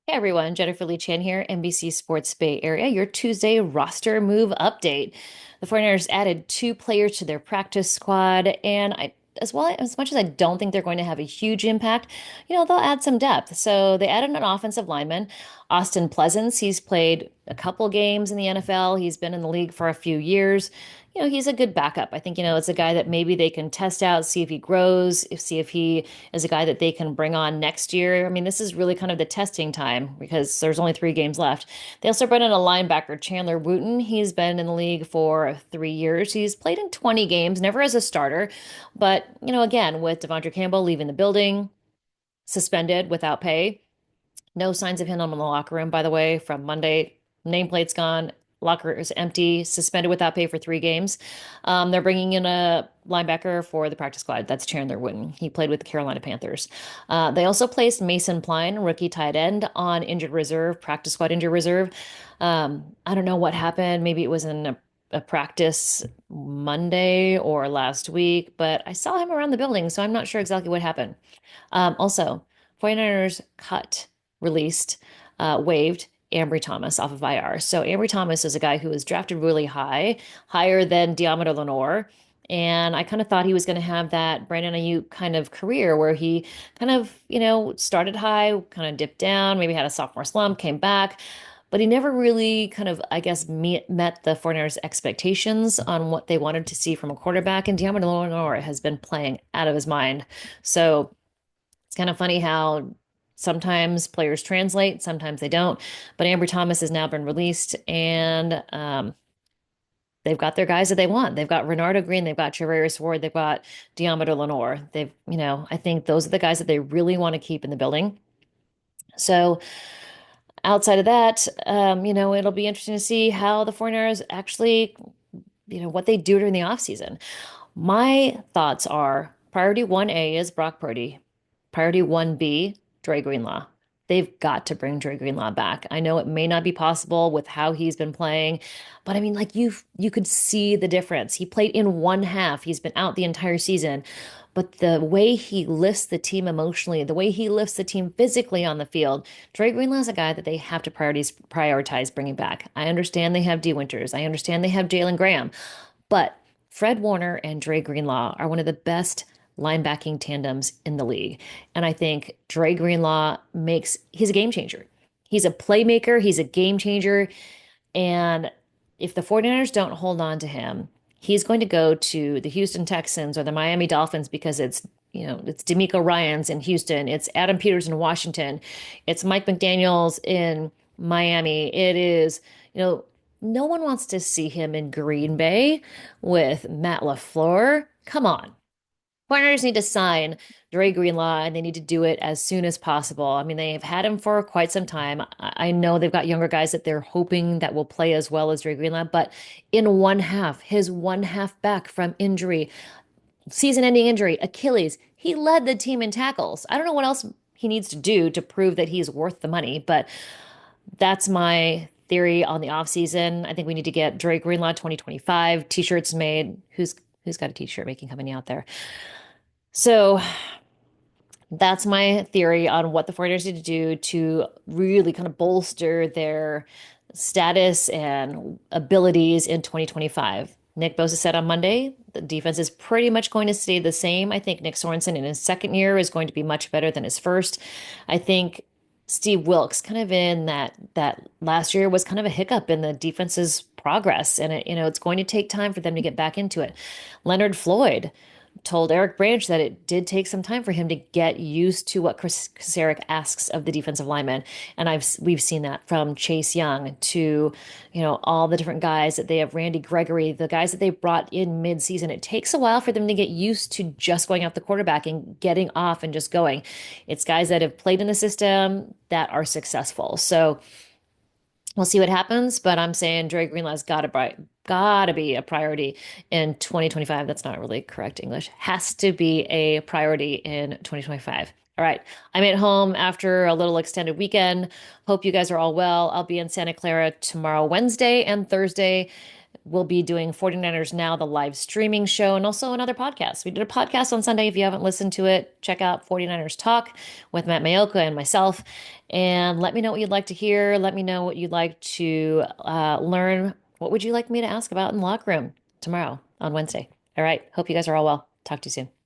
Hey everyone, Jennifer Lee Chan here, NBC Sports Bay Area, your Tuesday roster move update. The 49ers added two players to their practice squad, and as much as I don't think they're going to have a huge impact, they'll add some depth. So they added an offensive lineman, Austin Pleasance. He's played a couple games in the NFL. He's been in the league for a few years. He's a good backup. I think, it's a guy that maybe they can test out, see if he grows, see if he is a guy that they can bring on next year. I mean, this is really kind of the testing time because there's only 3 games left. They also brought in a linebacker, Chandler Wooten. He's been in the league for 3 years. He's played in 20 games, never as a starter. But, again, with Devondre Campbell leaving the building, suspended without pay, no signs of him in the locker room, by the way, from Monday. Nameplate's gone. Locker is empty, suspended without pay for 3 games. They're bringing in a linebacker for the practice squad. That's Chandler Wooten. He played with the Carolina Panthers. They also placed Mason Pline, rookie tight end, on injured reserve, practice squad injured reserve. I don't know what happened. Maybe it was in a practice Monday or last week, but I saw him around the building, so I'm not sure exactly what happened. Also, 49ers released, waived Ambry Thomas off of IR. So Ambry Thomas is a guy who was drafted really high, higher than Diamond Lenore. And I kind of thought he was going to have that Brandon Ayuk kind of career where he kind of, started high, kind of dipped down, maybe had a sophomore slump, came back, but he never really kind of, I guess, met the 49ers' expectations on what they wanted to see from a quarterback. And Diamond Lenore has been playing out of his mind. So it's kind of funny how sometimes players translate, sometimes they don't. But Ambry Thomas has now been released, and they've got their guys that they want. They've got Renardo Green, they've got Charvarius Ward, they've got Diamondo Lenore. I think those are the guys that they really want to keep in the building. So outside of that, it'll be interesting to see how the 49ers actually, what they do during the offseason. My thoughts are priority 1A is Brock Purdy. Priority 1B, Dre Greenlaw. They've got to bring Dre Greenlaw back. I know it may not be possible with how he's been playing, but I mean, like you could see the difference. He played in one half. He's been out the entire season. But the way he lifts the team emotionally, the way he lifts the team physically on the field, Dre Greenlaw is a guy that they have to prioritize bringing back. I understand they have D Winters. I understand they have Jalen Graham. But Fred Warner and Dre Greenlaw are one of the best linebacking tandems in the league. And I think Dre Greenlaw he's a game changer. He's a playmaker, he's a game changer. And if the 49ers don't hold on to him, he's going to go to the Houston Texans or the Miami Dolphins because it's D'Amico Ryans in Houston, it's Adam Peters in Washington, it's Mike McDaniels in Miami. It is, no one wants to see him in Green Bay with Matt LaFleur. Come on. 49ers need to sign Dre Greenlaw, and they need to do it as soon as possible. I mean, they've had him for quite some time. I know they've got younger guys that they're hoping that will play as well as Dre Greenlaw, but in one half, his one half back from injury, season-ending injury, Achilles, he led the team in tackles. I don't know what else he needs to do to prove that he's worth the money, but that's my theory on the offseason. I think we need to get Dre Greenlaw 2025 t-shirts made. Who's got a t-shirt making company out there? So that's my theory on what the 49ers need to do to really kind of bolster their status and abilities in 2025. Nick Bosa said on Monday the defense is pretty much going to stay the same. I think Nick Sorensen in his second year is going to be much better than his first. I think Steve Wilks kind of in that last year was kind of a hiccup in the defense's progress, and it's going to take time for them to get back into it. Leonard Floyd told Eric Branch that it did take some time for him to get used to what Chris Kasarik asks of the defensive lineman. And we've seen that from Chase Young to, all the different guys that they have, Randy Gregory, the guys that they brought in mid-season. It takes a while for them to get used to just going off the quarterback and getting off and just going. It's guys that have played in the system that are successful. So we'll see what happens, but I'm saying Dre Greenlaw's gotta be a priority in 2025. That's not really correct English. Has to be a priority in 2025. All right. I'm at home after a little extended weekend. Hope you guys are all well. I'll be in Santa Clara tomorrow, Wednesday and Thursday. We'll be doing 49ers Now, the live streaming show, and also another podcast. We did a podcast on Sunday. If you haven't listened to it, check out 49ers Talk with Matt Mayoka and myself. And let me know what you'd like to hear. Let me know what you'd like to learn. What would you like me to ask about in the locker room tomorrow on Wednesday? All right. Hope you guys are all well. Talk to you soon.